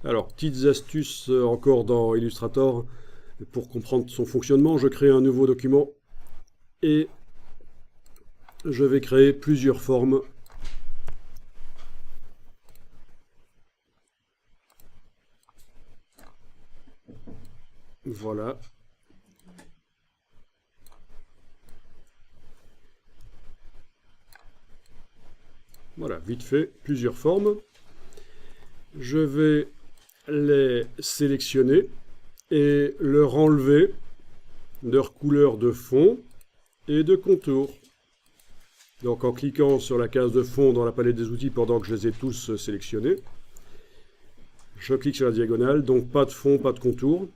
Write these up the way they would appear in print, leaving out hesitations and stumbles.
Alors, petites astuces encore dans Illustrator pour comprendre son fonctionnement. Je crée un nouveau document et je vais créer plusieurs formes. Voilà. Voilà, vite fait, plusieurs formes. Je vais les sélectionner et leur enlever leur couleur de fond et de contour. Donc en cliquant sur la case de fond dans la palette des outils pendant que je les ai tous sélectionnés, je clique sur la diagonale, donc pas de fond, pas de contour.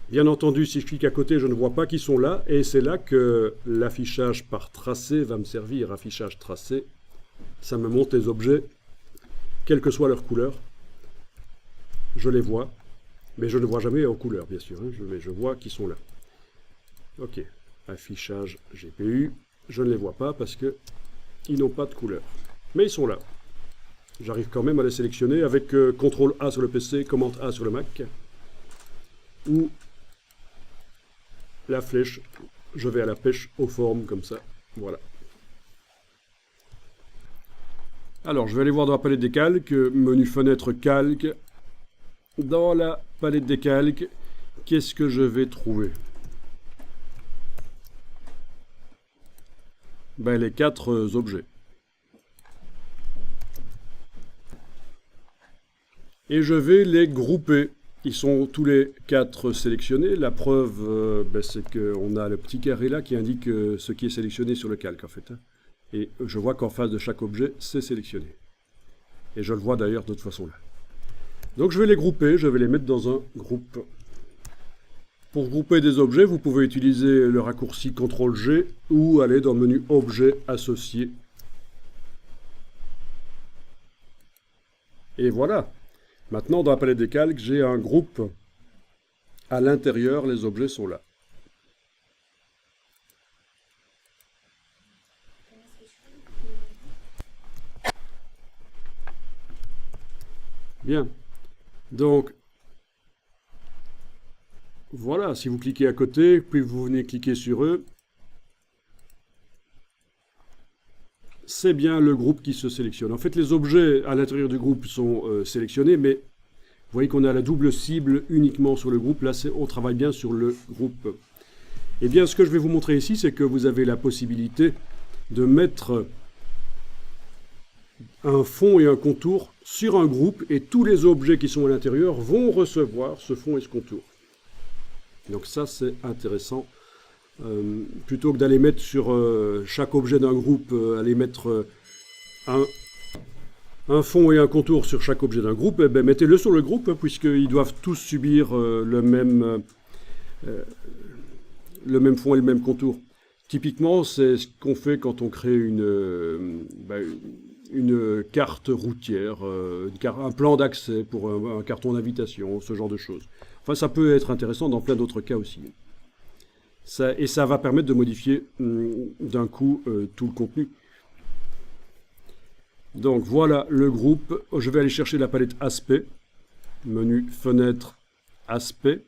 Bien entendu, si je clique à côté, je ne vois pas qu'ils sont là, et c'est là que l'affichage par tracé va me servir. Affichage tracé, ça me montre les objets, quelle que soit leur couleur. Je les vois, mais je ne vois jamais en couleur, bien sûr. Je vois qu'ils sont là. Ok, affichage GPU, je ne les vois pas parce que ils n'ont pas de couleur. Mais ils sont là. J'arrive quand même à les sélectionner avec CTRL A sur le PC, commande A sur le Mac. Ou la flèche, je vais à la pêche aux formes comme ça. Voilà. Alors, je vais aller voir dans la palette des calques, menu fenêtre calque. Dans la palette des calques, qu'est-ce que je vais trouver? Ben, les 4 objets. Et je vais les grouper. Ils sont tous les 4 sélectionnés. La preuve, c'est qu'on a le petit carré là qui indique ce qui est sélectionné sur le calque en fait. Et je vois qu'en face de chaque objet, c'est sélectionné. Et je le vois d'ailleurs de toute façon là. Donc je vais les grouper, je vais les mettre dans un groupe. Pour grouper des objets, vous pouvez utiliser le raccourci CTRL-G ou aller dans le menu Objets associés. Et voilà. Maintenant, dans la palette des calques, j'ai un groupe. À l'intérieur, les objets sont là. Bien. Donc, voilà, si vous cliquez à côté, puis vous venez cliquer sur eux, c'est bien le groupe qui se sélectionne. En fait, les objets à l'intérieur du groupe sont sélectionnés, mais vous voyez qu'on a la double cible uniquement sur le groupe. Là, on travaille bien sur le groupe. Eh bien, ce que je vais vous montrer ici, c'est que vous avez la possibilité de mettre un fond et un contour sur un groupe, et tous les objets qui sont à l'intérieur vont recevoir ce fond et ce contour. Donc ça, c'est intéressant. Plutôt que d'aller mettre sur chaque objet d'un groupe, aller mettre un fond et un contour sur chaque objet d'un groupe, eh bien, mettez-le sur le groupe, puisqu'ils doivent tous subir le même fond et le même contour. Typiquement, c'est ce qu'on fait quand on crée une carte routière, un plan d'accès pour un carton d'invitation, ce genre de choses. Enfin, ça peut être intéressant dans plein d'autres cas aussi. Et ça va permettre de modifier d'un coup tout le contenu. Donc voilà le groupe. Je vais aller chercher la palette aspect. Menu fenêtre aspect.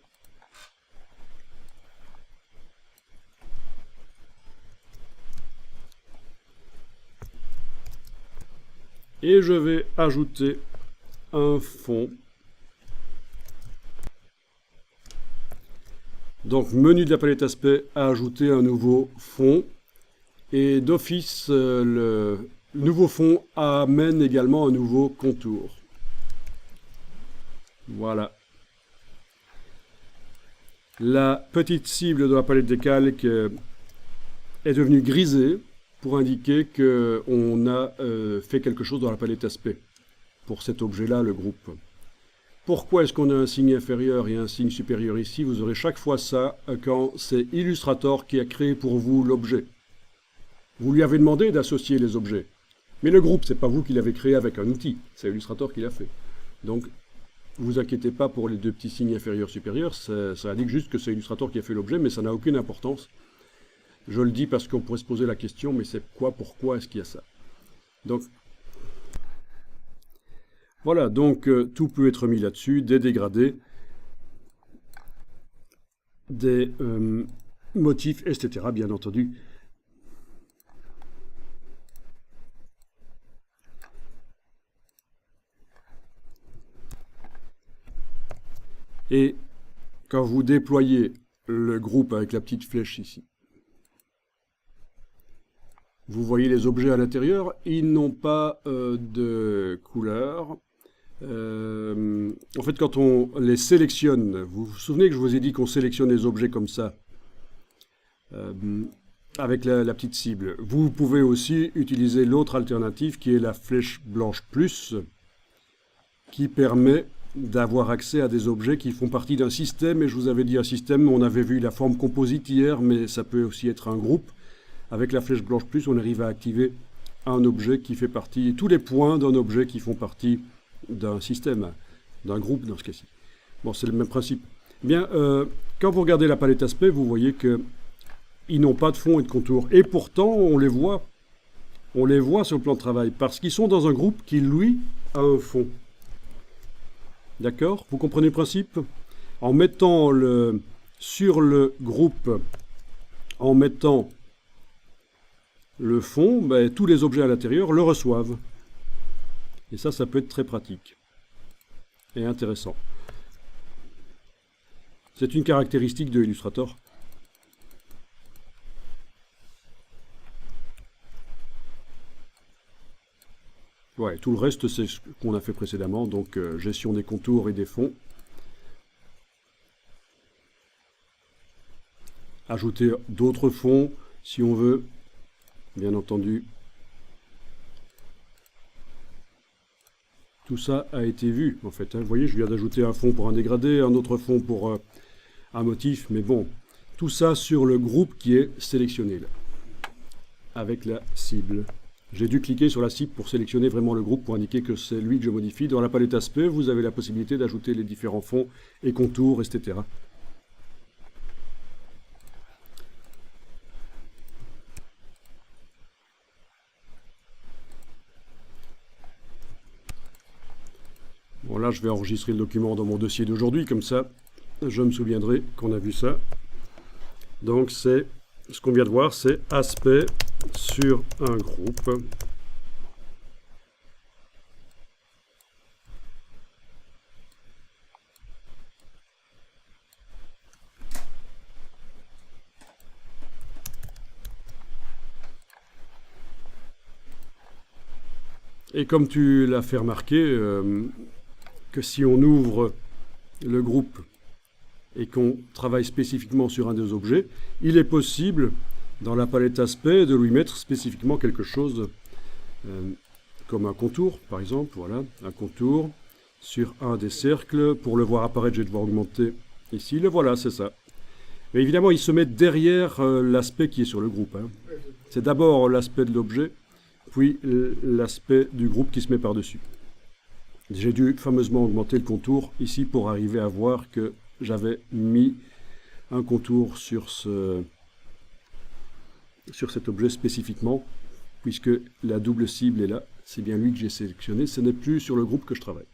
Et je vais ajouter un fond. Donc, menu de la palette aspect, ajouter un nouveau fond. Et d'office, le nouveau fond amène également un nouveau contour. Voilà. La petite cible de la palette des calques est devenue grisée pour indiquer qu'on a fait quelque chose dans la palette aspect pour cet objet-là, le groupe. Pourquoi est-ce qu'on a un signe inférieur et un signe supérieur ici? Vous aurez chaque fois ça quand c'est Illustrator qui a créé pour vous l'objet. Vous lui avez demandé d'associer les objets. Mais le groupe, c'est pas vous qui l'avez créé avec un outil, c'est Illustrator qui l'a fait. Donc, ne vous inquiétez pas pour les 2 petits signes inférieurs-supérieurs, ça indique juste que c'est Illustrator qui a fait l'objet, mais ça n'a aucune importance. Je le dis parce qu'on pourrait se poser la question, mais c'est pourquoi est-ce qu'il y a ça? Donc, Voilà, donc tout peut être mis là-dessus, des dégradés, des motifs, etc. bien entendu. Et quand vous déployez le groupe avec la petite flèche ici, vous voyez les objets à l'intérieur, ils n'ont pas de couleur. En fait, quand on les sélectionne, vous vous souvenez que je vous ai dit qu'on sélectionne les objets comme ça, avec la petite cible. Vous pouvez aussi utiliser l'autre alternative qui est la flèche blanche plus, qui permet d'avoir accès à des objets qui font partie d'un système. Et je vous avais dit un système, on avait vu la forme composite hier, mais ça peut aussi être un groupe. Avec la flèche blanche plus, on arrive à activer un objet qui fait partie, tous les points d'un objet qui font partie d'un système, d'un groupe dans ce cas-ci. Bon, c'est le même principe. Bien, quand vous regardez la palette aspect, vous voyez qu'ils n'ont pas de fond et de contour. Et pourtant, on les voit sur le plan de travail, parce qu'ils sont dans un groupe qui, lui, a un fond. D'accord? Vous comprenez le principe? En mettant sur le groupe, en mettant le fond, ben, tous les objets à l'intérieur le reçoivent. Et ça peut être très pratique et intéressant. C'est une caractéristique de Illustrator. Ouais, tout le reste, c'est ce qu'on a fait précédemment, donc gestion des contours et des fonds. Ajouter d'autres fonds, si on veut, bien entendu. Tout ça a été vu, en fait. Hein. Vous voyez, je viens d'ajouter un fond pour un dégradé, un autre fond pour un motif, mais bon, tout ça sur le groupe qui est sélectionné, là, avec la cible. J'ai dû cliquer sur la cible pour sélectionner vraiment le groupe, pour indiquer que c'est lui que je modifie. Dans la palette aspect, vous avez la possibilité d'ajouter les différents fonds et contours, etc. Bon, là, je vais enregistrer le document dans mon dossier d'aujourd'hui, comme ça, je me souviendrai qu'on a vu ça. Donc, c'est ce qu'on vient de voir, c'est aspect sur un groupe. Et comme tu l'as fait remarquer, que si on ouvre le groupe et qu'on travaille spécifiquement sur un des objets, il est possible, dans la palette aspect, de lui mettre spécifiquement quelque chose, comme un contour, par exemple, voilà, un contour sur un des cercles. Pour le voir apparaître, je vais devoir augmenter ici, le voilà, c'est ça. Mais évidemment, il se met derrière l'aspect qui est sur le groupe. Hein. C'est d'abord l'aspect de l'objet, puis l'aspect du groupe qui se met par-dessus. J'ai dû fameusement augmenter le contour ici pour arriver à voir que j'avais mis un contour sur cet objet spécifiquement, puisque la double cible est là. C'est bien lui que j'ai sélectionné. Ce n'est plus sur le groupe que je travaille.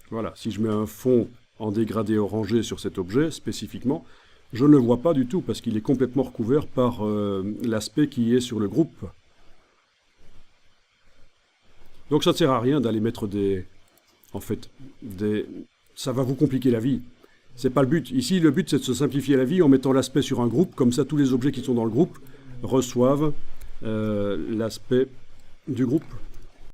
Voilà, si je mets un fond en dégradé orangé sur cet objet spécifiquement, je ne le vois pas du tout parce qu'il est complètement recouvert par l'aspect qui est sur le groupe. Donc ça ne sert à rien d'aller mettre ça va vous compliquer la vie. C'est pas le but. Ici, le but, c'est de se simplifier la vie en mettant l'aspect sur un groupe. Comme ça, tous les objets qui sont dans le groupe reçoivent l'aspect du groupe.